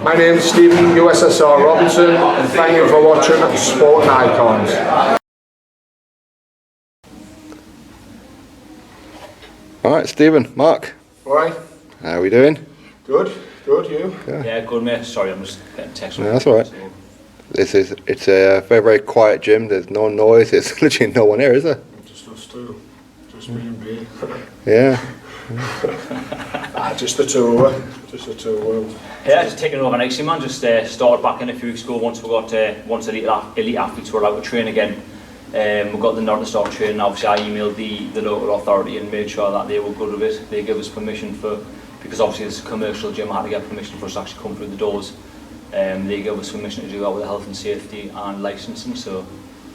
My name is Stephen, USSR Robinson, and thank you for watching Sporting Icons. Alright, Stephen, Mark. Alright. How are we doing? Good, you? Yeah, good mate. Sorry, I'm just getting text. No, that's alright. It's a very, very quiet gym. There's no noise. There's literally no one here, is there? Just us two. Just me and B. Yeah. Just the two of us. Just the two of us. Yeah, just taking over next year, man. Just started back in a few weeks ago. Once elite athletes were allowed to train again, we got the nod to start training. Obviously, I emailed the local authority and made sure that they were good with it. They gave us permission because obviously it's a commercial gym. I had to get permission for us to actually come through the doors. They gave us permission to do that with the health and safety and licensing. So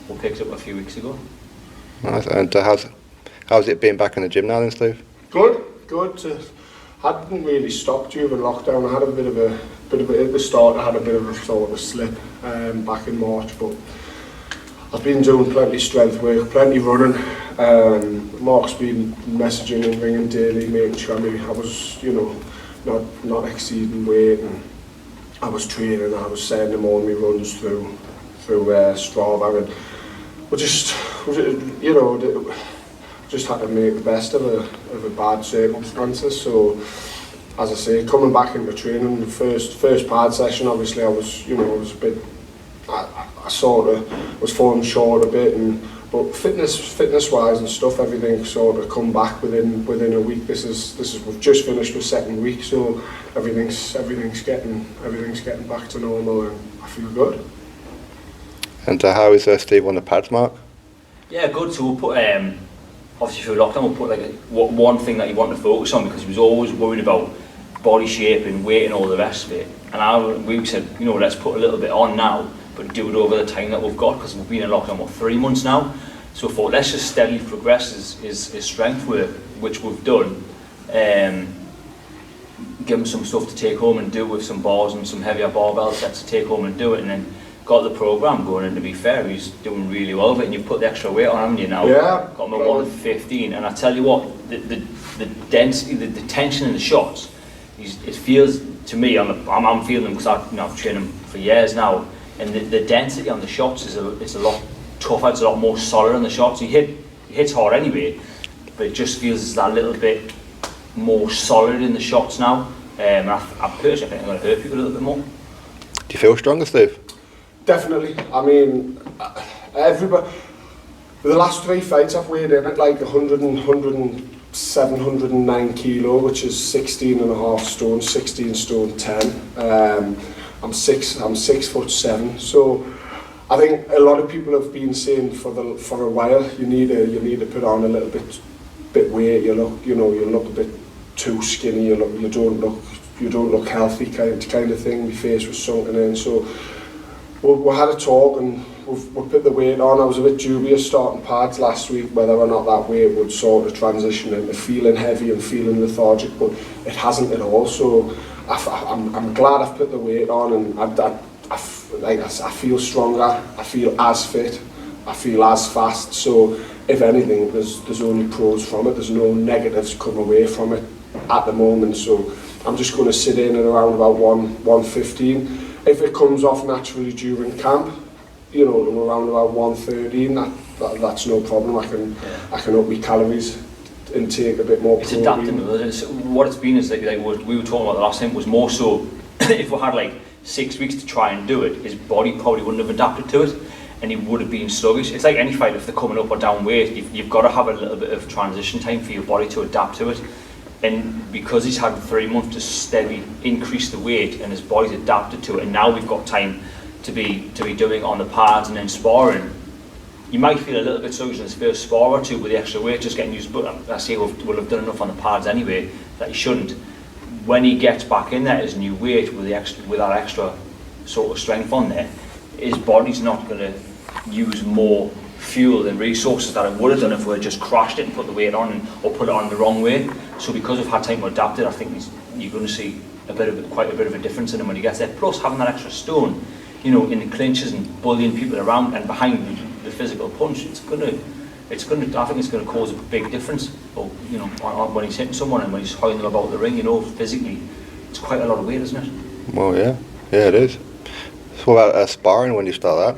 we picked up a few weeks ago. Nice. And how's it been back in the gym now, then, Steve? Good. Hadn't really stopped during lockdown. I had a bit of a at the start. I had a bit of a sort of a slip back in March, but I've been doing plenty of strength work, plenty running. Mark's been messaging and ringing daily, making sure I was, not exceeding weight, and I was training. I was sending him all my runs through Strava, and we just had to make the best of a bad circumstances. So, as I say, coming back into training, the first pad session, obviously I was a bit, I sort of was falling short a bit, but fitness wise and stuff, everything sort of come back within a week. This is we've just finished the second week, so everything's getting back to normal, and I feel good. And how is Steve on the pads, Mark? Yeah, good. So we'll put obviously through lockdown, we'll put one thing that he wanted to focus on, because he was always worried about body shape and weight and all the rest of it. And we said, let's put a little bit on now, but do it over the time that we've got, because we've been in lockdown for 3 months now. So for let's just steadily progress his strength work, which we've done. Give him some stuff to take home and do with some bars and some heavier barbell sets to take home and do it, and then got the programme going. And to be fair, he's doing really well with it, and you've put the extra weight on, haven't you, now? Yeah. Got him at 115, and I tell you what, the density, the tension in the shots, it feels to me, I'm feeling them because I've trained him for years now, and the density on the shots is a lot tougher. It's a lot more solid on the shots. He hits hard anyway, but it just feels it's that little bit more solid in the shots now. I personally think I'm going to hurt people a little bit more. Do you feel stronger, Steve? Definitely. I mean, everybody. The last 3 fights I've weighed in at like 107, 109 kilo, which is 16 and a half stone, 16 stone 10. I'm 6'7", so I think a lot of people have been saying for a while you need to put on a little bit weight. You look a bit too skinny. You don't look healthy, kind of thing. My face was sunken in, so we had a talk and we put the weight on. I was a bit dubious starting pads last week whether or not that weight would sort of transition into feeling heavy and feeling lethargic, but it hasn't at all. So I'm glad I've put the weight on, and I feel stronger. I feel as fit. I feel as fast. So if anything, there's only pros from it. There's no negatives come away from it at the moment. So I'm just going to sit in at around about 115. If it comes off naturally during camp, around about 113, that's no problem. I can up my calories and take a bit more. It's adapting. What it's been is like we were talking about the last time was more so if we had like 6 weeks to try and do it, his body probably wouldn't have adapted to it, and he would have been sluggish. It's like any fight, if they're coming up or down weight, you've got to have a little bit of transition time for your body to adapt to it. And because he's had 3 months to steadily increase the weight and his body's adapted to it, and now we've got time to be doing it on the pads and then sparring, you might feel a little bit sluggish in his first spar or two with the extra weight just getting used, but I say we'll have done enough on the pads anyway that he shouldn't. When he gets back in there at his new weight with that extra sort of strength on there, his body's not going to use more fuel and resources that it would have done if we had just crashed it and put the weight on or put it on the wrong way. So because we've had time to adapt it, I think you're going to see quite a bit of a difference in him when he gets there. Plus having that extra stone, in the clinches and bullying people around and behind the physical punch, I think it's going to cause a big difference. When he's hitting someone and when he's hurling them about the ring, physically, it's quite a lot of weight, isn't it? Well, yeah. Yeah, it is. So what about sparring when you start that?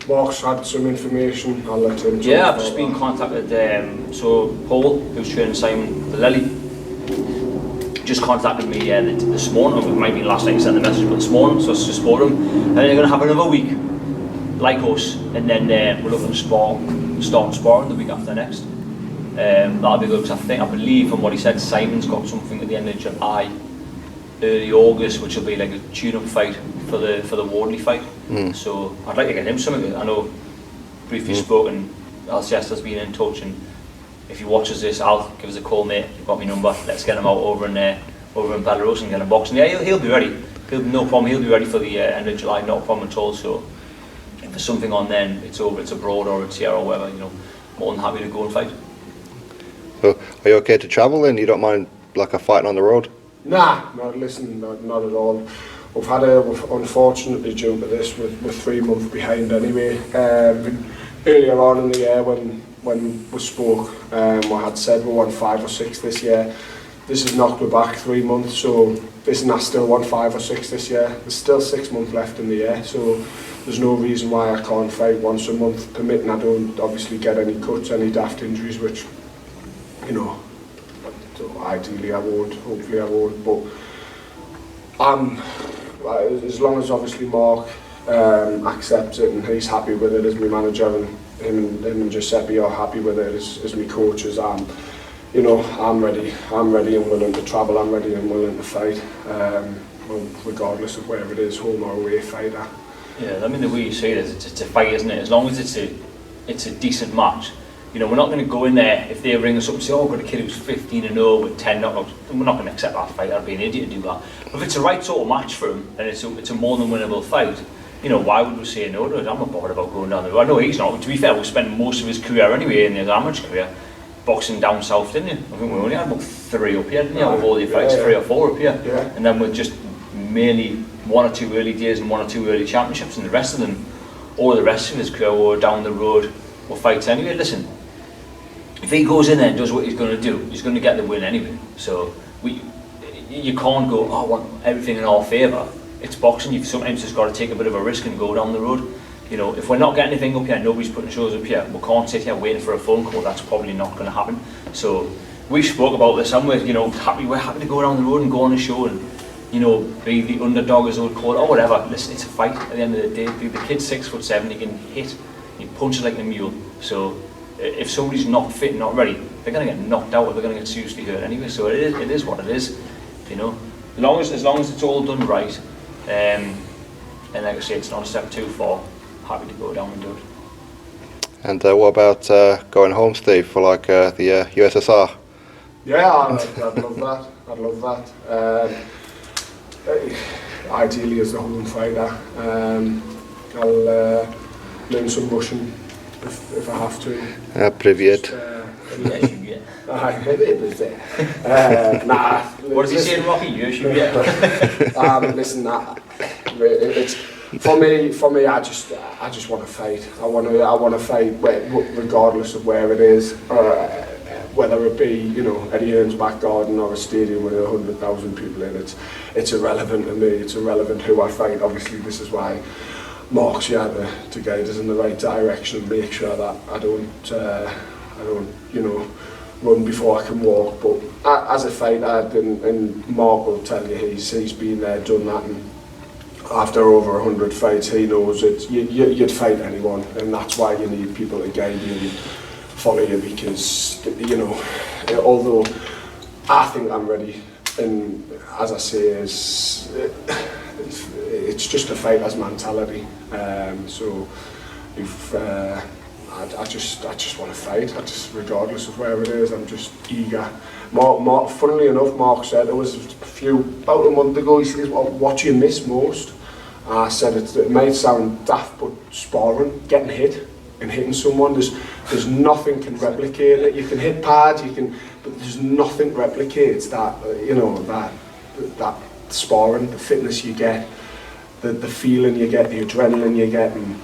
Mark's had some information, I'll let him talk. Yeah, I've just been contacted. So Paul, who's training Simon Vallely, just contacted me this morning. It might be last night he sent the message, but this morning, so I just spoke to him. And they're going to have another week, like us, and then we're looking to start sparring the week after next. That'll be good, because I believe from what he said, Simon's got something at the end of July, early August, which will be like a tune-up fight for the Wardley fight. So I'd like to get him something. I know briefly spoken, Alcester's been in touch, and if he watches this, Al, give us a call, mate. You've got my number. Let's get him out over in Belarus and get him boxing. Yeah, he'll be ready. No problem. He'll be ready for the end of July. Not a problem at all. So if there's something on, then it's over. It's abroad or it's here or whatever. You know, more than happy to go and fight. So are you okay to travel then? You don't mind like a fighting on the road? Nah, not at all. We've had unfortunately due to this, we're 3 months behind anyway. Earlier on in the year when we spoke, we had said we won 5 or 6 this year. This has knocked me back 3 months, so isn't I still won 5 or 6 this year? There's still 6 months left in the year, so there's no reason why I can't fight once a month, permitting I don't obviously get any cuts, any daft injuries, which, you know, ideally I won't, hopefully I won't, but as long as obviously Mark accepts it and he's happy with it as my manager, and him and Giuseppe are happy with it as my coaches, I'm ready and willing to travel, I'm ready and willing to fight, regardless of where it is, home or away fighter. Yeah, I mean the way you say it is, it's a fight, isn't it? As long as it's a decent match. You know, we're not going to go in there if they ring us up and say, oh, we've got a kid who's 15-0 with 10 knockouts. We're not going to accept that fight. I'd be an idiot to do that. But if it's the right sort of match for him and it's a more than winnable fight, you know, why would we say no to it? I'm not bothered about going down the road. I know he's not. To be fair, we spent most of his career anyway in his amateur career boxing down south, didn't you? I think we only had about 3 up here, didn't you? Out of all your fights, 3 or 4 up here. Yeah. And then with just mainly 1 or 2 early days and 1 or 2 early championships, and the rest of them, all the rest of his career were down the road or fights anyway. Listen, if he goes in there and does what he's going to do, he's going to get the win anyway. So you can't go, oh, I want everything in our favour. It's boxing. You've sometimes just got to take a bit of a risk and go down the road. You know, if we're not getting anything up here, nobody's putting shows up here, we can't sit here waiting for a phone call. That's probably not going to happen. So we spoke about this, and we're happy to go down the road and go on a show and, you know, be the underdog, as they would call it, or whatever. Listen, it's a fight at the end of the day. The kid's 6'7", he can hit, he punches like a mule. So if somebody's not fit, not ready, they're going to get knocked out or they're going to get seriously hurt anyway. So it is what it is, you know. As long as it's all done right, and like I say, it's not a step too far, happy to go down and do it. And what about going home, Steve, for like the USSR? Yeah, I'd love that. Ideally as a home fighter. I'll learn some Russian if I have to. Привет. What does he say in Rocky? Listen, it's for me. I just want to fight. I want to fight regardless of where it is, whether it be, you know, Eddie Hearn's back garden or a stadium with 100,000 people in. It's irrelevant to me. It's irrelevant who I fight. Obviously, this is why Mark's here to guide us in the right direction and make sure that I don't, you know, run before I can walk. But as a fighter, and Mark will tell you, he's been there, done that, and after over 100 fights, he knows it. You'd fight anyone, and that's why you need people to guide you and follow you, because, you know, although I think I'm ready, and as I say, it's just a fighter's mentality. So if I just want to fight. Regardless of where it is, I'm just eager. Mark, funnily enough, Mark said, it was about a month ago, he says, well, what do you miss most? I said, it might sound daft, but sparring, getting hit and hitting someone, there's nothing can replicate it. You can hit pads, but there's nothing replicates that, you know, that sparring, the fitness you get, the feeling you get, the adrenaline you get, and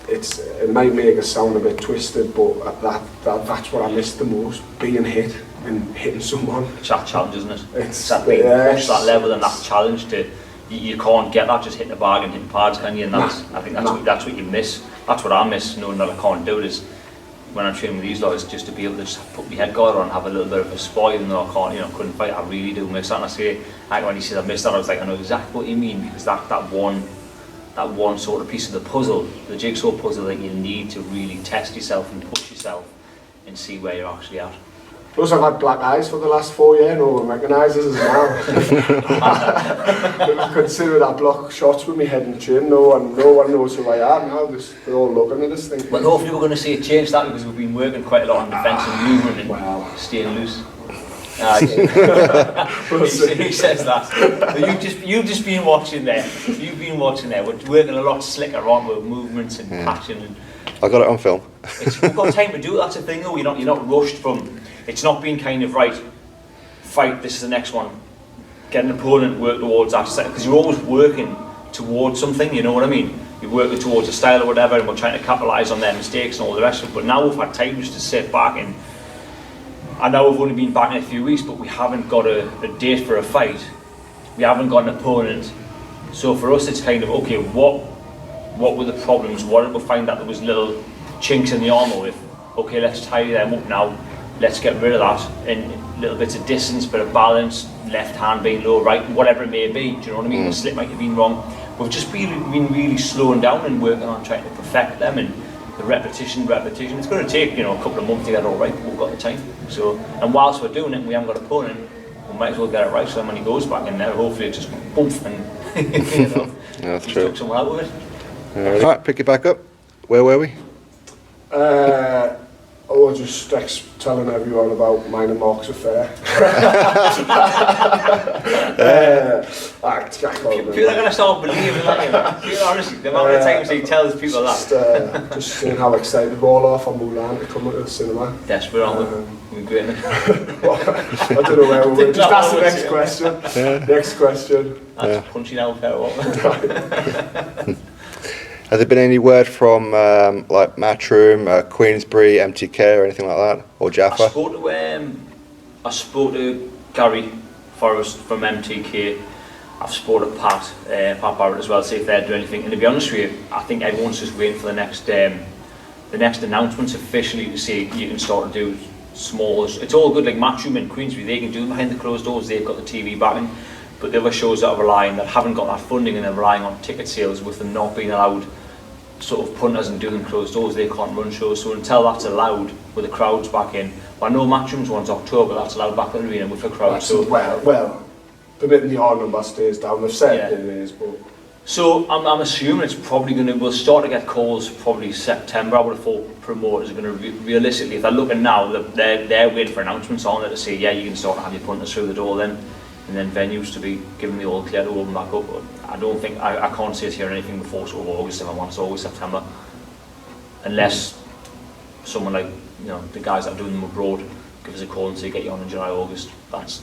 it might make us sound a bit twisted, but that's what I miss the most, being hit and hitting someone. It's that challenge, isn't it? It's that being pushed that level and that challenge to you can't get that just hitting the bag and hitting pads, can you? And I think that's what you miss. That's what I miss, knowing that I can't do it, is when I'm training with these guys, just to be able to just put my head guard on and have a little bit of a spot, even though I can't, couldn't fight. I really do miss that. And I say, like when he said I missed that, I was like, I know exactly what you mean, because that one sort of piece of the puzzle, the jigsaw puzzle, that you need to really test yourself and push yourself and see where you're actually at. Plus I've had black eyes for the last 4 years, no one recognises us now. Considering I block shots with my head and chin, no one knows who I am now. They're all looking at this thing. Well, hopefully we're going to see a change that, because we've been working quite a lot on defence and movement and staying loose. He says that. You've just been watching there. You've been watching there. We're working a lot slicker on with movements and passion. And I got it on film. we've got time to do it. That's the thing, though. You're not rushed from. It's not being kind of right. Fight. This is the next one. Get an opponent. Work towards that. Because you're always working towards something. You know what I mean? You're working towards a style or whatever, and we're trying to capitalise on their mistakes and all the rest of it. But now we've had time just to sit back and. I know we've only been back in a few weeks, but we haven't got a date for a fight. We haven't got an opponent. So for us, it's kind of, okay, what were the problems? What did we find that there was little chinks in the armour with? Okay, let's tidy them up now. Let's get rid of that. And little bits of distance, bit of balance, left hand being low, right, whatever it may be. Do you know what I mean? The slip might have been wrong. We've just been really slowing down and working on trying to perfect them, and the repetition. It's going to take, a couple of months to get it all right, but we've got the time. So, and whilst we're doing it and we haven't got an opponent, we might as well get it right, so when he goes back in there, hopefully it just boom, and That's true. Took some out with it. Alright, pick it back up. Where were we? I was just telling everyone about mine and Mark's affair. People are going to start believing that. Honestly, the amount of times he tells people that. Just seeing how excited we all are for Mulan to come to the cinema. Desperate, aren't we? We're great. I don't know where we're just ask the next question. Yeah. Next question. That's punching out there. Has there been any word from like Matchroom, Queensbury, MTK or anything like that? Or Jaffa? I spoke to Gary Forrest from MTK. I've spoke to Pat Barrett as well, to see if they'd do anything. And to be honest with you, I think everyone's just waiting for the next announcements officially to see you can start to do small. It's all good, like Matchroom and Queensbury, they can do them behind the closed doors, they've got the TV backing. But the other shows that haven't got that funding and they're relying on ticket sales, with them not being allowed sort of punters and doing closed doors, they can't run shows. So until that's allowed, with the crowds back in, I know Matchroom's one's October, that's allowed back in the arena with the crowd. So well, permitting the R number stays down, they've said it is, but. So I'm assuming it's probably we'll start to get calls probably September. I would have thought promoters are going to realistically, if they're looking now, they're waiting for announcements on it to say, yeah, you can start to have your punters through the door then. And then venues to be given the all clear to open back up. But I don't think, I can't see us hearing anything before sort of August, if I'm honest, August, September. Unless someone like, the guys that are doing them abroad give us a call and say, get you on in July, August. There's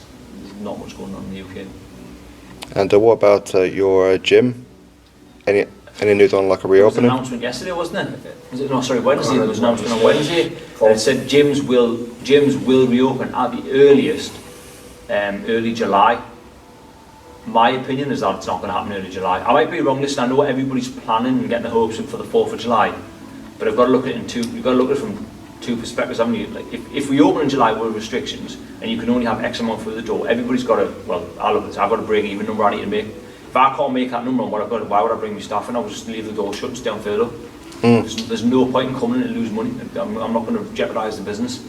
not much going on in the UK. And what about your gym? Any news on like a reopening? There was an announcement yesterday, wasn't it? Wednesday. There was an announcement on Wednesday. And it said gyms will reopen at the earliest early July. My opinion is that it's not going to happen early July. I might be wrong. Listen, I know everybody's planning and getting the hopes up for the 4th of July, but I've got to look at it you've got to look at it from two perspectives, haven't you? Like if we open in July with restrictions and you can only have X amount through the door, everybody's got to. Well, I look at this. I've got to break even number I need to make. If I can't make that number on what I've got, why would I bring my staff in? I'll just leave the door shut and stay on furlough. There's no point in coming in and lose money. I'm not going to jeopardise the business.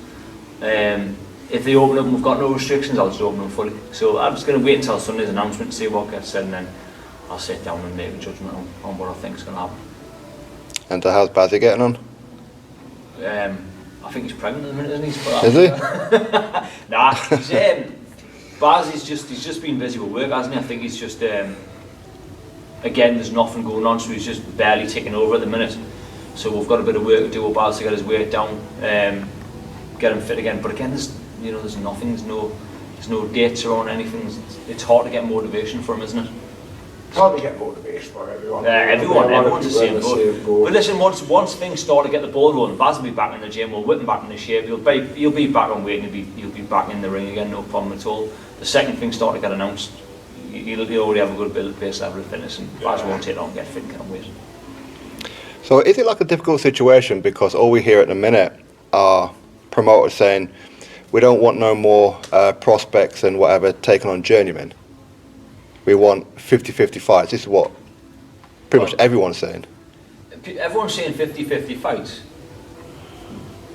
If they open up and we've got no restrictions, I'll just open them fully. So I'm just going to wait until Sunday's announcement to see what gets said, and then I'll sit down and make a judgment on what I think is going to happen. And how's Bazzy getting on? I think he's pregnant at the minute, isn't he? Is he? Nah, Baz he's just been busy with work, hasn't he? I think he's just again, there's nothing going on, so he's just barely ticking over at the minute. So we've got a bit of work to do with Baz to get his weight down, get him fit again. But again, there's nothing, there's no dates around anything. It's hard to get motivation for him, isn't it? It's hard to get motivation for everyone. Everyone's the same boat. But listen, once things start to get the ball rolling, Baz will be back in the gym, we'll whip him back in the shape, he'll be back on weight, and he'll be back in the ring again, no problem at all. The second things start to get announced, He'll already have a good base level of fitness, and as well take long, get fit and can't wait. So is it like a difficult situation, because all we hear at the minute are promoters saying we don't want no more prospects and whatever taking on journeymen. We want 50-50 fights. This is what pretty much everyone's saying. Everyone's saying 50-50 fights,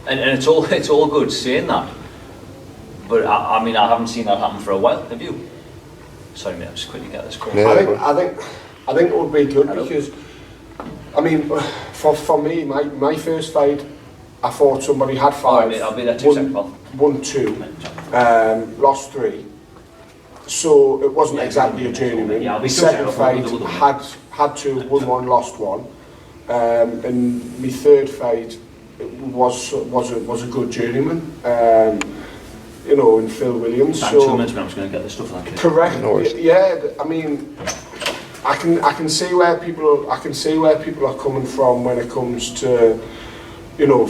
and it's all good saying that, but I mean I haven't seen that happen for a while. Have you? Sorry mate, I'll just quickly get this call. Yeah. I think it would be good. Hello? Because I mean, for me, my first fight, I thought somebody had 5. Right, mate, I'll be there 2 seconds. Won 2, lost 3. So it wasn't exactly a journeyman. Yeah, the second fight had 2, won 1, lost 1. And my third fight was a good journeyman. You know, in Phil Williams. So 2 minutes, I'm just going to get the stuff like this. Correct. Yeah, I mean, I can see where people are coming from when it comes to, you know,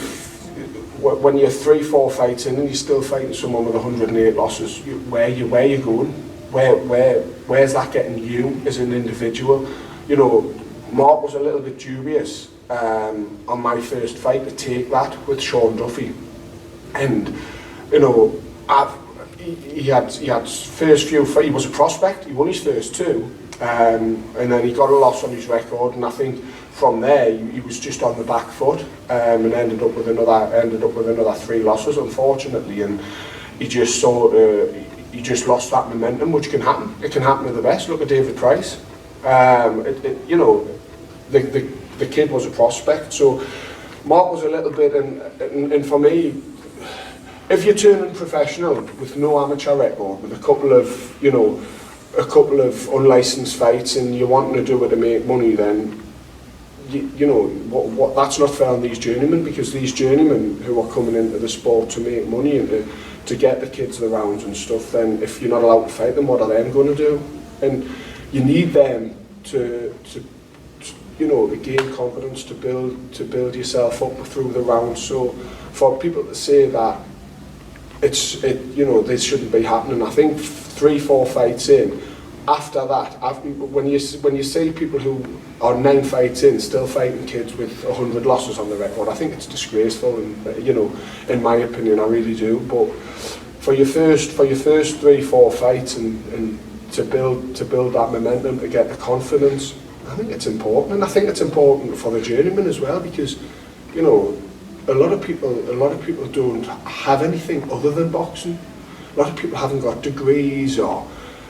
when you're 3-4 fights in and you're still fighting someone with 108 losses. Where you going? Where's that getting you as an individual? You know, Mark was a little bit dubious on my first fight to take that with Sean Duffy, and you know, he had first few fights. He was a prospect. He won his first 2. And then he got a loss on his record, and I think from there he was just on the back foot, and ended up with another 3 losses, unfortunately, and he just lost that momentum, which can happen. It can happen to the best. Look at David Price. You know, the kid was a prospect, so Mark was a little bit, and for me, if you're turning professional with no amateur record, with a couple of unlicensed fights, and you're wanting to do it to make money, then you know what that's not fair on these journeymen, because these journeymen who are coming into the sport to make money and to get the kids the rounds and stuff, then if you're not allowed to fight them, what are them going to do? And you need them to you know, to gain confidence, to build yourself up through the rounds. So for people to say that you know, this shouldn't be happening, I think 3-4 fights in, after that, when you see people who are 9 fights in still fighting kids with 100 losses on the record, I think it's disgraceful, and you know, in my opinion, I really do. But for your first 3-4 fights and to build that momentum, to get the confidence, I think it's important, and I think it's important for the journeyman as well, because you know, a lot of people don't have anything other than boxing. A lot of people haven't got degrees or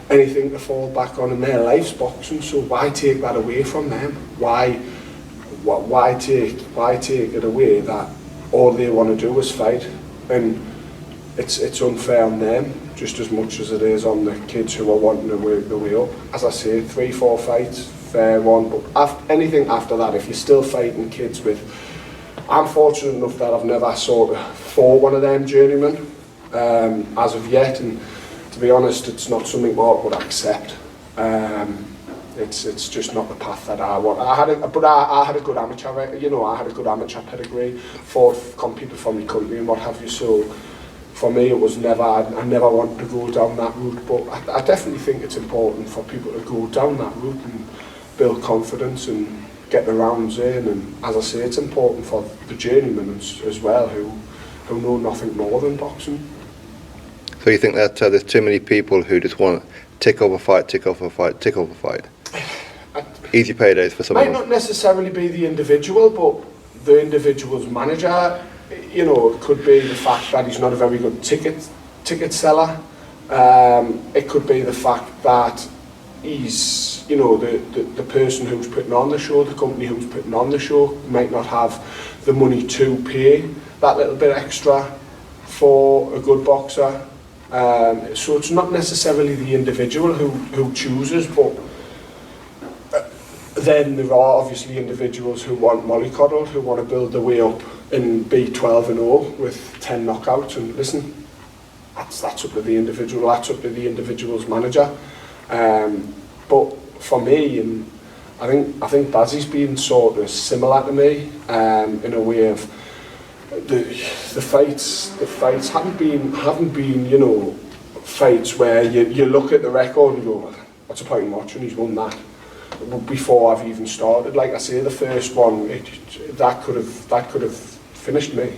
anything to fall back on in their life's boxing, so why take that away from them? Why take it away that all they want to do is fight? And it's unfair on them just as much as it is on the kids who are wanting to work their way up. As I say, 3-4 fights, fair one, but anything after that, if you're still fighting kids with, I'm fortunate enough that I've never sort of fought one of them journeymen as of yet, and to be honest, it's not something Mark would accept. It's just not the path that I want. I had a good amateur, you know, I had a good amateur pedigree, fought, competed for my country and what have you. So for me, it was never. I never wanted to go down that route. But I definitely think it's important for people to go down that route and build confidence and get the rounds in. And as I say, it's important for the journeymen as well, who know nothing more than boxing. So you think that there's too many people who just want to tick over fight, tick over fight, tick over fight? Easy paydays for someone. Might not necessarily be the individual, but the individual's manager. You know, it could be the fact that he's not a very good ticket seller. It could be the fact that he's, you know, the person who's putting on the show, the company who's putting on the show, might not have the money to pay that little bit extra for a good boxer. So it's not necessarily the individual who chooses, but then there are obviously individuals who want mollycoddled, who want to build their way up and be 12-0 with 10 knockouts. And listen, that's up to the individual. That's up to the individual's manager. But for me, and I think Bazzy's been sort of similar to me in a way of the fights haven't been, you know, fights where you look at the record and go, what's the point in watching? He's won that before I've even started. Like I say, the first one, that could have finished me.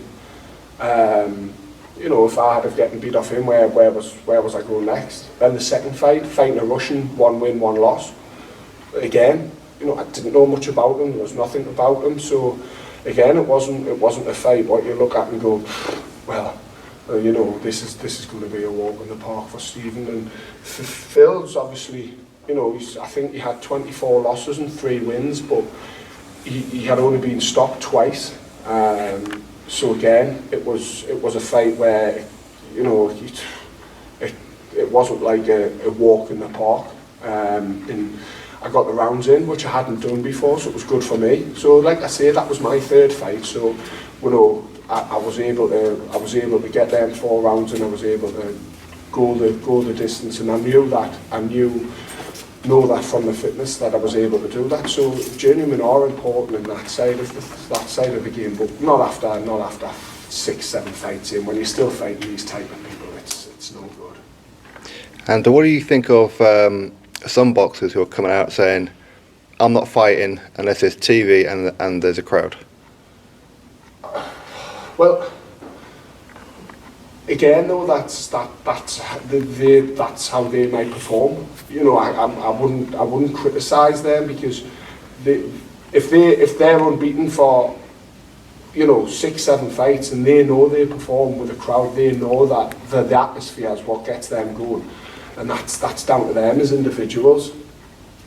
You know, if I had of getting beat off him, where was I going next? Then the second fighting a Russian, 1 win, 1 loss. Again, you know, I didn't know much about him. There was nothing about him. So again, it wasn't a fight. What you look at and go, well, you know, this is going to be a walk in the park for Stephen. And Phil's obviously, you know, I think he had 24 losses and 3 wins, but he had only been stopped twice. So again, it was a fight where, you know, it wasn't like a walk in the park. And I got the rounds in, which I hadn't done before, so it was good for me. So like I say, that was my 3rd fight. So, you know, I was able to get them 4 rounds, and I was able to go the distance. And I knew that from the fitness that I was able to do that. So journeymen are important in that side of the game, but not after 6, 7 fights in. When you're still fighting these type of people, it's no good. And what do you think of some boxers who are coming out saying, "I'm not fighting unless there's TV and there's a crowd"? Well, again, though, that's how they might perform. You know, I wouldn't criticise them, because if they're unbeaten for, you know, 6, 7 fights, and they know they perform with a crowd, they know that the atmosphere is what gets them going, and that's down to them as individuals.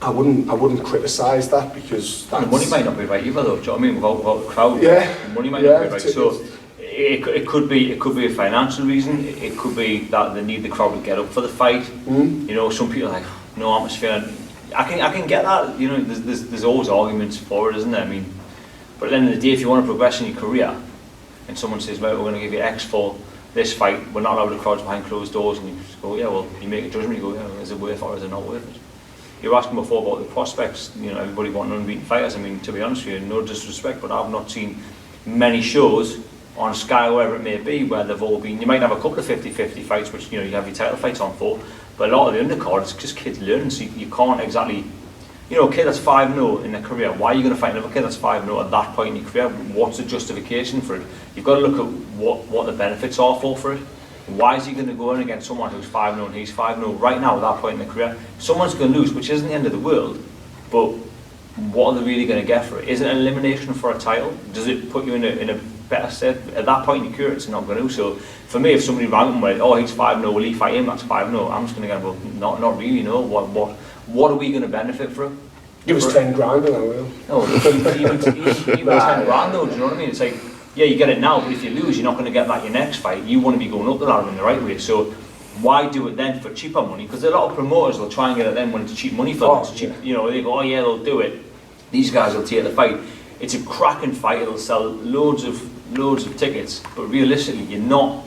I wouldn't criticise that, because the money might not be right either, though. Do you know what I mean? Without the crowd, the money might not be right. So it could be a financial reason. It could be that they need the crowd to get up for the fight. You know, some people are like, no atmosphere. I can get that. You know, there's always arguments for it, isn't there? I mean, but at the end of the day, if you want to progress in your career, and someone says, well, we're going to give you X for this fight, we're not allowed the crowds behind closed doors, and you just go, yeah, well, you make a judgment. You go, yeah, is it worth it or is it not worth it? You were asking before about the prospects. You know, everybody wanting unbeaten fighters. I mean, to be honest with you, no disrespect, but I've not seen many shows on Sky, wherever it may be, where they've all been. You might have a couple of 50-50 fights, which, you know, you have your title fights on for, but a lot of the undercard is just kids learning, so you can't exactly, you know, a kid that's 5-0 in their career, why are you going to fight another kid that's 5-0 at that point in your career? What's the justification for it? You've got to look at what the benefits are for it. Why is he going to go in against someone who's 5-0 and he's 5-0 right now at that point in the career? Someone's going to lose, which isn't the end of the world, but what are they really going to get for it? Is it an elimination for a title? Does it put you in a better set? At that point in your career, it's not going to. So for me, if somebody rang him with, oh, he's 5-0, will he fight him? That's 5-0. I'm just going to go, well, not really, no. What are we going to benefit from? Give us 10 grand and I will. No, even 10 grand though, do you know what I mean? It's like, yeah, you get it now, but if you lose, you're not going to get that your next fight. You want to be going up the ladder in the right way. So why do it then for cheaper money? Because a lot of promoters will try and get it then when it's cheap money for them. It's cheap, you know, they go, oh yeah, they'll do it. These guys will take the fight. It's a cracking fight. It'll sell loads of tickets, but realistically, you're not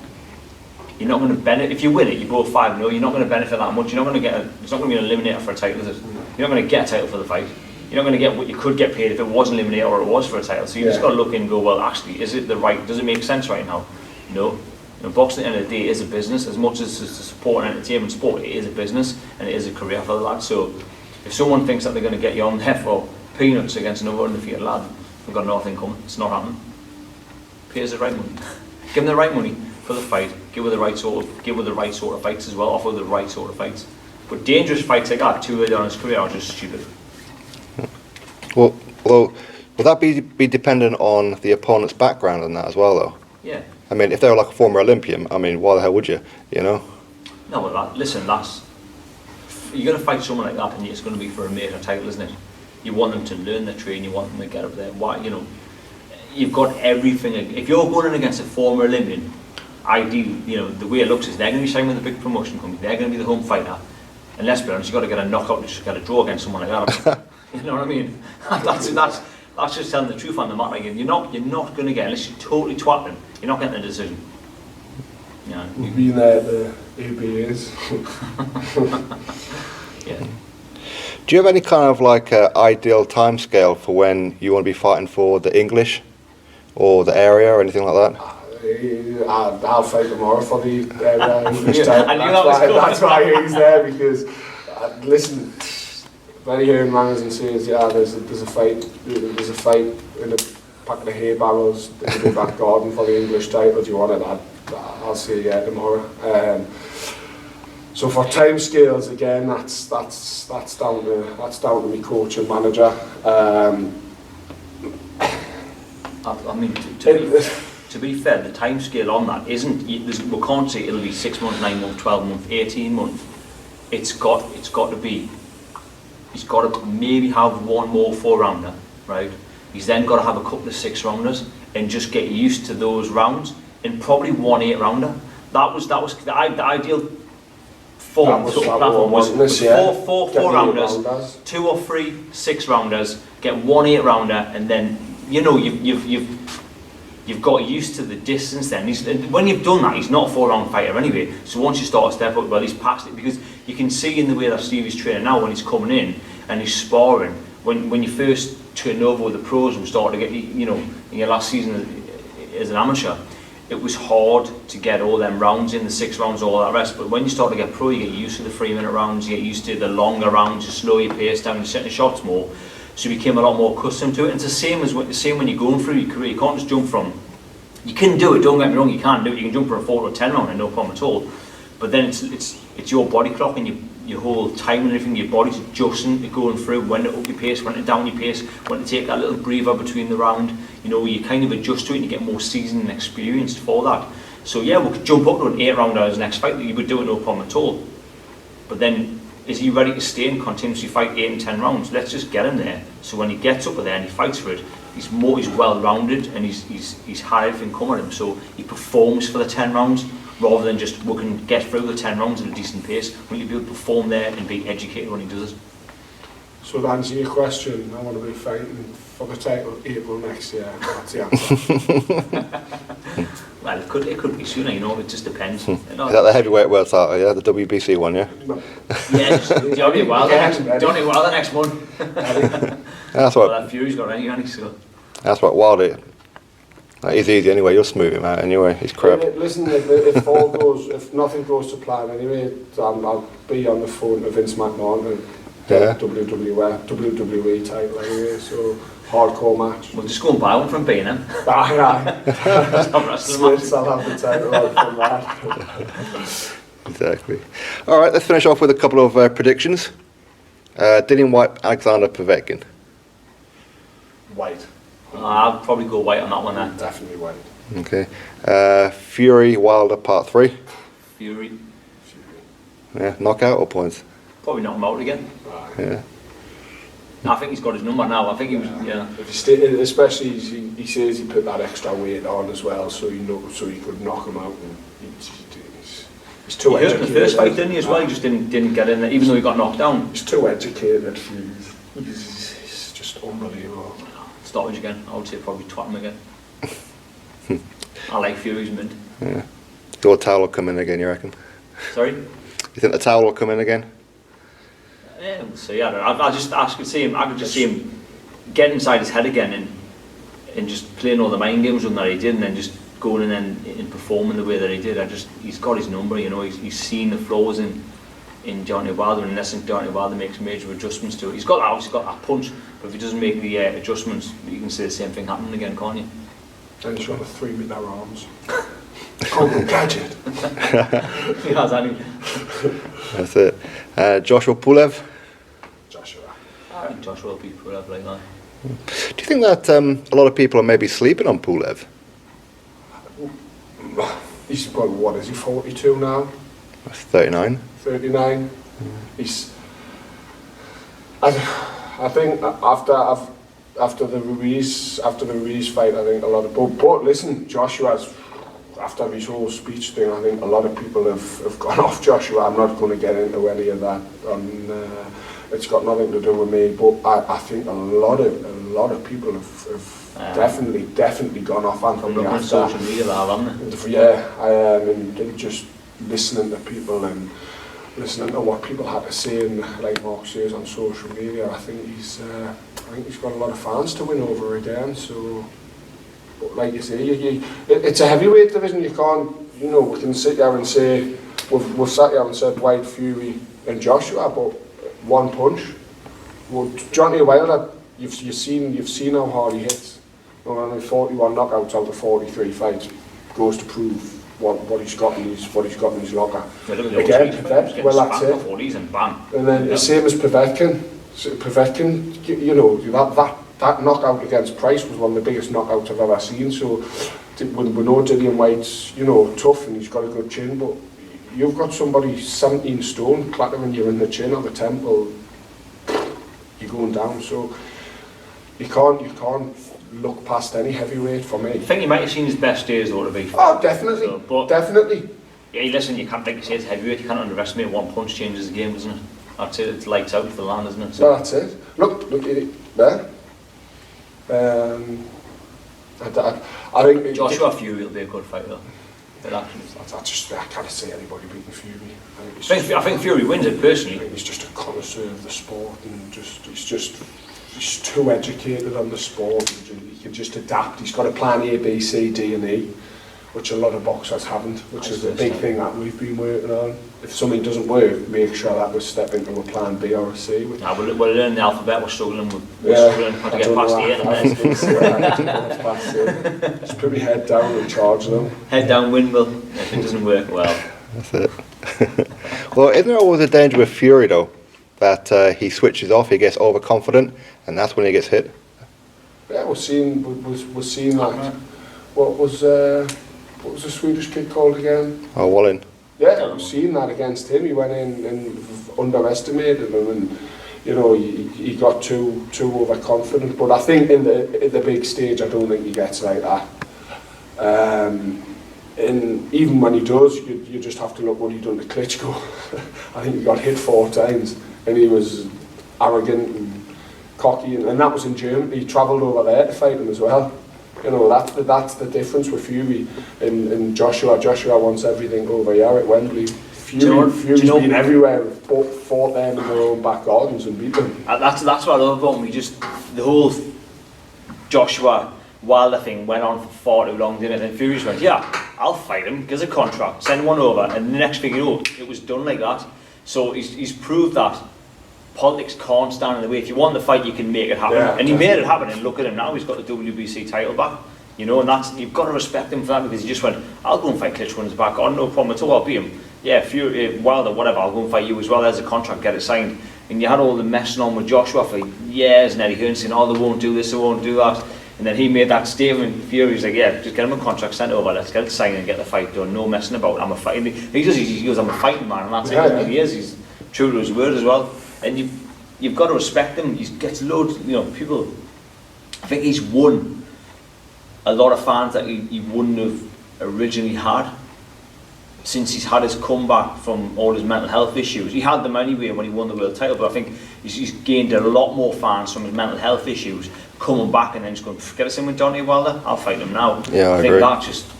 going to benefit. If you win it, you go 5-0. You're not going to benefit that much. You're not going to get. It's not going to be an eliminator for a title, is it? You're not going to get a title for the fight. You're not going to get what you could get paid if it was an eliminator or it was for a title. So you just got to look in and go, well, actually, is it the right? Does it make sense right now? No. You know, boxing at the end of the day is a business. As much as it's a support and entertainment sport, it is a business and it is a career for the lad. So if someone thinks that they're going to get you on there for peanuts against another undefeated lad, we've got nothing coming. It's not happening. Pay us the right money. Give them the right money for the fight. Give her the right sort of fights as well. Offer the right sort of fights. But dangerous fights like that too early on in his career are just stupid. Well, will that be dependent on the opponent's background and that as well, though? Yeah. I mean, if they were like a former Olympian, I mean, why the hell would you? You know? No, but listen, you're going to fight someone like that, and it's going to be for a major title, isn't it? You want them to learn the trade, you want them to get up there. Why, you know, you've got everything. If you're going in against a former Olympian, ideally, you know, the way it looks is they're going to be signing with a big promotion company. They're going to be the home fighter. And let's be honest, you've got to get a knockout to just get a draw against someone like that. You know what I mean? That's just telling the truth on the matter. You're not going to get, unless you totally twat them, you're not getting a decision. Yeah. We've been there at the ABAs. Yeah. Do you have any kind of like ideal time scale for when you want to be fighting for the English or the area or anything like that? I'll fight tomorrow for the English title. I knew that was coming. That's why he's there, because Listen, when you hear manners and says, yeah, there's a fight in the back of the hay barrels in the back garden for the English title. Do you want it? I'll say yeah tomorrow. So for time scales, again, that's down to me coach and manager. I mean, to be fair, the time scale on that isn't. We can't say it'll be 6 months, 9 months, 12 months, 18 months. It's got to be. He's got to maybe have one more 4-rounder, right? He's then got to have a couple of 6-rounders and just get used to those rounds, and probably one 8-rounder. That was the ideal form. Platform was four rounders, 2 or 3 6-rounders, get one 8-rounder, and then you've got used to the distance. Then when you've done that, he's not a 4-round fighter anyway. So once you start to step up, well, he's past it, because you can see in the way that Stevie's training now when he's coming in and he's sparring. When you first turn over with the pros and start to get, in your last season as an amateur, it was hard to get all them rounds in, the 6 rounds, all that rest. But when you start to get pro, you get used to the 3-minute rounds, you get used to the longer rounds, you slow your pace down, you're setting shots more. So you became a lot more accustomed to it. And it's the same when you're going through your career. You can't just jump from. You can do it. Don't get me wrong. You can do it. You can jump from a 4 or 10 round and no problem at all. But then it's your body clock and your whole time and everything. Your body's adjusting to going through when to up your pace, when to down your pace, when to take that little breather between the round. You kind of adjust to it and you get more seasoned and experienced for that. So yeah, we could jump up to an 8-rounder as next fight. You would do it no problem at all. But then, is he ready to stay and continuously fight 8 and 10 rounds? Let's just get him there. So when he gets up there and he fights for it, he's well-rounded and he's had everything come at him. So he performs for the 10 rounds rather than just we can get through the 10 rounds at a decent pace. Will he be able to perform there and be educated when he does it? So to answer your question, I want to be fighting for the title April next year. That's the answer. Well, it could be sooner, it just depends. Is that the heavyweight world title, yeah? The WBC one, yeah? Yeah, Johnny Wilder next month. That's what. Well, that Fury's got ready, hasn't he? So. That's what Wilder. He's easy anyway. You'll smooth him out anyway. He's crap. Listen, if nothing goes to plan anyway, I'll be on the phone to Vince McMahon and get WWE title anyway. So hardcore match. We'll just go and buy one from B&M. Aye. Smiths, I'll have the title out from that. Exactly. All right, let's finish off with a couple of predictions. Dillian Whyte, Alexander Povetkin. White. I'll probably go White on that one then. Definitely White. Okay. Fury Wilder Part 3. Fury. Yeah, knockout or points? Probably knock him out again. Yeah. I think he's got his number now. I think he was, yeah. Especially he says he put that extra weight on as well, so he could knock him out. And he's too educated. He hurt in the first fight, didn't he, as well? He just didn't get in there, even though he got knocked down. He's too educated. He's just unbelievable. Stoppage again. I would say probably twat him again. I like Fury's mint. Yeah. Your towel will come in again, you reckon? Sorry? You think the towel will come in again? Yeah, we'll see. I could see him get inside his head again and just playing all the mind games with him that he did, and then just going in and performing the way that he did. He's got his number, he's seen the flaws in Deontay Wilder, and unless Deontay Wilder makes major adjustments to it. He's got that punch, but if he doesn't make the adjustments, you can see the same thing happening again, can't you? And he's got the 3-meter arms. Golden gadget. He has, hasn't he? That's it. Joshua Pulev. I think Joshua will beat Pulev like that. Do you think that a lot of people are maybe sleeping on Pulev? He's probably, what is he, 42 now? That's 39. 39. I think after the Ruiz fight, I think a lot of but listen, Joshua's, after his whole speech thing, I think a lot of people have gone off Joshua. I'm not going to get into any of that. It's got nothing to do with me, but I think a lot of people have definitely gone off Anthony after social media, haven't they? Yeah, and just listening to people and listening to what people had to say, and like Mark says on social media, I think he's got a lot of fans to win over again. So, but like you say, it's a heavyweight division. You can't, we can sit there and say we've sat here and said White, Fury, and Joshua, but one punch. Well, Johnny Wilder, you've seen how hard he hits. Only 41 knockouts out of 43 fights goes to prove what he's got in his locker. Again, Povetkin, well that's it. And then the same as Povetkin. So Povetkin, you know, that knockout against Price was one of the biggest knockouts I've ever seen. So we know Dillian White's, you know, tough and he's got a good chin, but you've got somebody 17 stone clattering you in the chin or the temple, you're going down. So you can't look past any heavyweight for me. I think you might have seen his best days though to be. Oh, definitely, so, but definitely. Yeah, listen, you can't, like you say, it's heavyweight. You can't underestimate one punch changes the game, doesn't it? That's it. It's lights out for the land, isn't it? So. Well, that's it. Look at it there. I think Joshua Fury will be a good fight though. I can't see anybody beating Fury. I think Fury wins it personally. I think he's just a connoisseur of the sport and he's too educated on the sport. He can just adapt. He's got a plan A, B, C, D and E, which a lot of boxers haven't, which is a big thing that we've been working on. If something doesn't work, make sure that we step into a plan B or a C. Nah, we're learning the alphabet, we're struggling to get past the 8. Just put my head down and charge them. Head down, windmill. If it doesn't work, well. That's it. Well, isn't there always a danger with Fury though? That he switches off, he gets overconfident, and that's when he gets hit. Yeah, we're seeing that. What was the Swedish kid called again? Oh, Wallin. Yeah, we've seen that against him. He went in and underestimated him, and you know he got too overconfident. But I think in the big stage, I don't think he gets like that. And even when he does, you just have to look what he done to Klitschko. I think he got hit 4 times, and he was arrogant and cocky, and that was in Germany. He travelled over there to fight him as well. You know, that's the difference with Fury and Joshua. Joshua wants everything over here at Wembley. Fury's been everywhere, fought them in their own back gardens and beat them. That's what I love about him. The whole Joshua Wilder thing went on for far too long, didn't it? And Fury just went, yeah, I'll fight him, gives a contract, send one over, and the next thing you know, it was done like that. So he's proved that politics can't stand in the way. If you want the fight, you can make it happen. Yeah, and he made it happen, and look at him now, he's got the WBC title back. You know, and you've got to respect him for that, because he just went, I'll go and fight Klitschko on his back, no problem at all, I'll beat him. Yeah, Fury, Wilder, whatever, I'll go and fight you as well, there's a contract, get it signed. And you had all the messing on with Joshua for years, and Eddie Hearn saying, oh, they won't do this, they won't do that. And then he made that statement, Fury was like, yeah, just get him a contract sent over, let's get it signed and get the fight done, no messing about, I'm a fighting. He goes, I'm a fighting man, and that's it, he is, he's true to his word as well. And you've got to respect him, he gets loads, you know, people, I think he's won a lot of fans that he wouldn't have originally had since he's had his comeback from all his mental health issues. He had them anyway when he won the world title, but I think he's gained a lot more fans from his mental health issues, coming back and then just going, get us in with Deontay Wilder, I'll fight him now. Yeah, I think agree.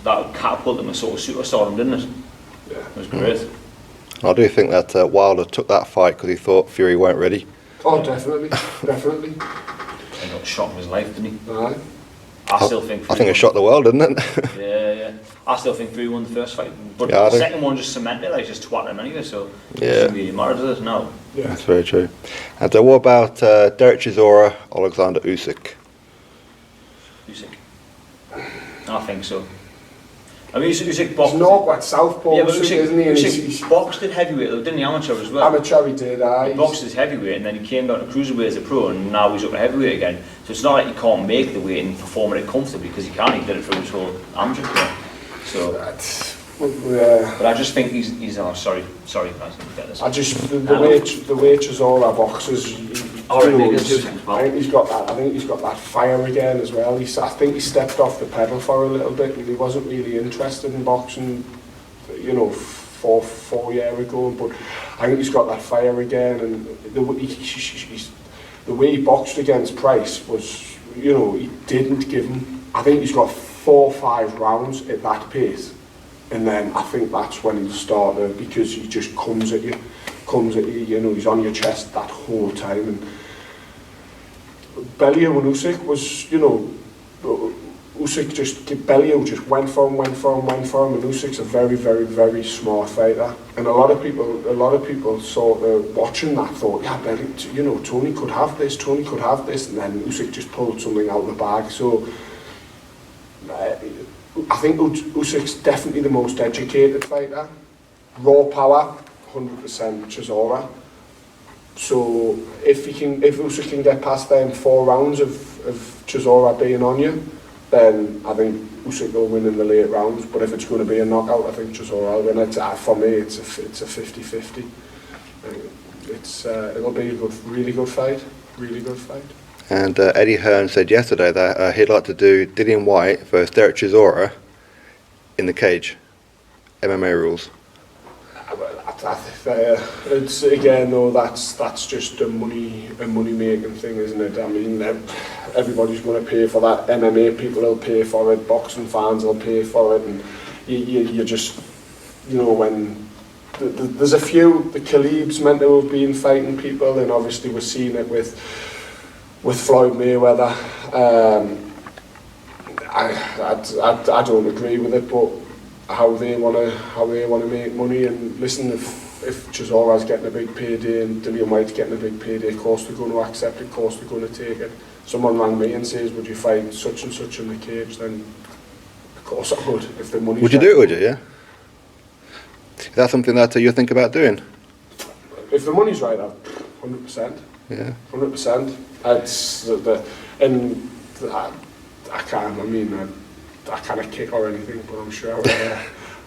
that catapulted him a sort of superstardom, didn't it? Yeah. It was great. I do think that Wilder took that fight because he thought Fury weren't ready. Oh, definitely, definitely. He got shot in his life, didn't he? Aye. I think it shot the world, didn't it? yeah. I still think Fury won the first fight, but the second one just cemented, like just twatted him anyway, so it doesn't really matter, does it? No. Yeah. That's very true. And what about Derek Chisora, Alexander Usyk? I think so. I mean, Usyk boxed. He's northwest southpaw, yeah, but isn't he? Usyk boxed at heavyweight, though, didn't he? Amateur as well. Amateur he did, aye. He boxed as heavyweight, and then he came down to cruiserweight as a pro, and now he's up at heavyweight again. So it's not like he can't make the weight and perform it comfortably, because he can. He did it through his whole amateur career. So, but I just think he's. Oh, sorry, guys. Get this. I just the way Chisora boxes. I think he's got that. I think he's got that fire again as well. I think he stepped off the pedal for a little bit, and he wasn't really interested in boxing, you know, four years ago. But I think he's got that fire again, and the way he boxed against Price was, you know, he didn't give him. I think he's got 4 or 5 rounds at that pace, and then I think that's when he'll start, because he just comes at you, you know, he's on your chest that whole time. And Bellew and Usyk was, you know, Usyk Bellew just went for him, and Usyk's a very, very, very smart fighter. And a lot of people sort of watching that thought, yeah, Bellew, you know, Tony could have this, and then Usyk just pulled something out of the bag. So I think Usyk's definitely the most educated fighter. Raw power, 100% Chisora. So if Usyk can get past them 4 rounds of Chisora being on you, then I think Usyk will win in the late rounds. But if it's going to be a knockout, I think Chisora will win. For me, it's a 50-50. It'll be a really good fight. And Eddie Hearn said yesterday that he'd like to do Dillian Whyte versus Derek Chisora in the cage, MMA rules. It's again though, that's just a money making thing, isn't it? I mean, everybody's going to pay for that. MMA people will pay for it, boxing fans will pay for it, and you just, you know, when there's a few, the Khabib's meant to have been fighting people, and obviously we're seeing it with Floyd Mayweather. I don't agree with it, but how they want to make money. And listen, if Chisora's getting a big payday and Dillian Whyte's getting a big payday, of course they're going to accept it, of course they're going to take it. Someone rang me and says, would you fight such and such in the cage? Then of course I would. If the money's would you do it, would you? Yeah. Is that something that you think about doing? If the money's right, 100%. Yeah. 100%. I can't. I mean, I can't kick or anything, but I'm sure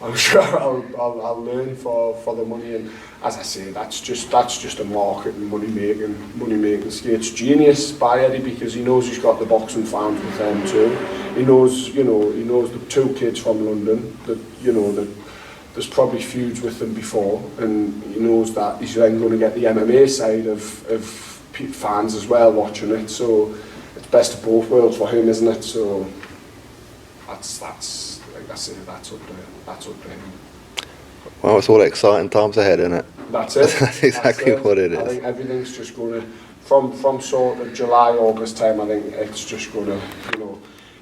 I'll learn for the money. And as I say, that's just a market and money making scheme. It's genius by Eddie, because he knows he's got the boxing fans with them too. He knows the 2 kids from London that, you know, that there's probably feuds with them before, and he knows that he's then going to get the MMA side of fans as well watching it. So it's best of both worlds for him, isn't it? So that's like I say, that's up to him. Well, it's all exciting times ahead, isn't it? That's it. That's exactly what it is. I think everything's just going to, from sort of July, August time, I think it's just going to, you know,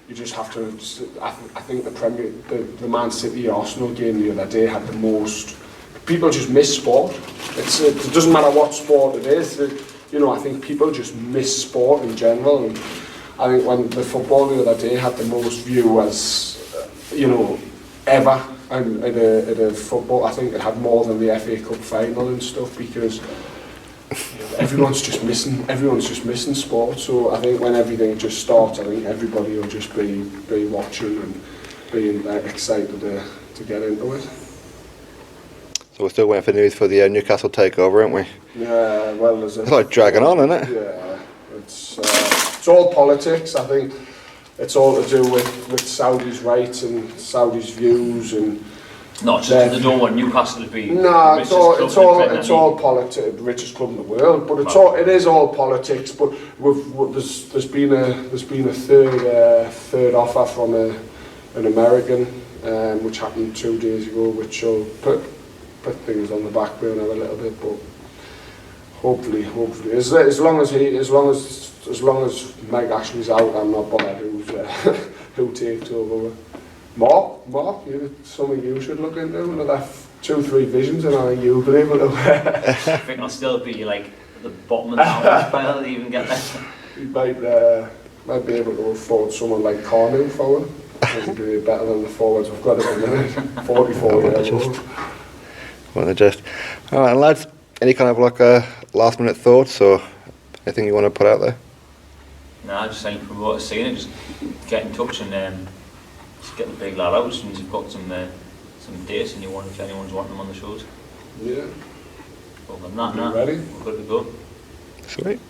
you just have to. I think the Man City Arsenal game the other day had the most. People just miss sport. It doesn't matter what sport it is. You know, I think people just miss sport in general. And I think when the football the other day had the most viewers, you know, ever at a football, I think it had more than the FA Cup final and stuff, because everyone's just missing sport. So I think when everything just starts, I think everybody will just be watching and being excited to get into it. So we're still waiting for news for the Newcastle takeover, aren't we? Yeah, well, it's like dragging on, isn't it? Yeah, it's all politics. I think it's all to do with Saudi's rights and Saudi's views, and not just they don't want Newcastle to be. No, it's all politics. Richest club in the world, but it is all politics. But there's been a third offer from an American, which happened 2 days ago, which will put things on the back burner a little bit. But hopefully, as long as Mike Ashley's out, I'm not bothered who takes over. Mark, something you should look into. Another 2-3 visions, and I think you'll be able to. I think I'll still be like at the bottom of the mountain by the even get there. You might be able to afford someone like Carnew for him. It'll be better than the forwards we've got at the minute. 44 years old. Well, they're just. All right, lads. Any kind of like last minute thoughts or anything you want to put out there? Nah, just saying from what I've seen it, just get in touch and just get the big lad out as soon as you've got some dates and if anyone's wanting them on the shows. Yeah. Other than that, ready? We're good to go. Sweet.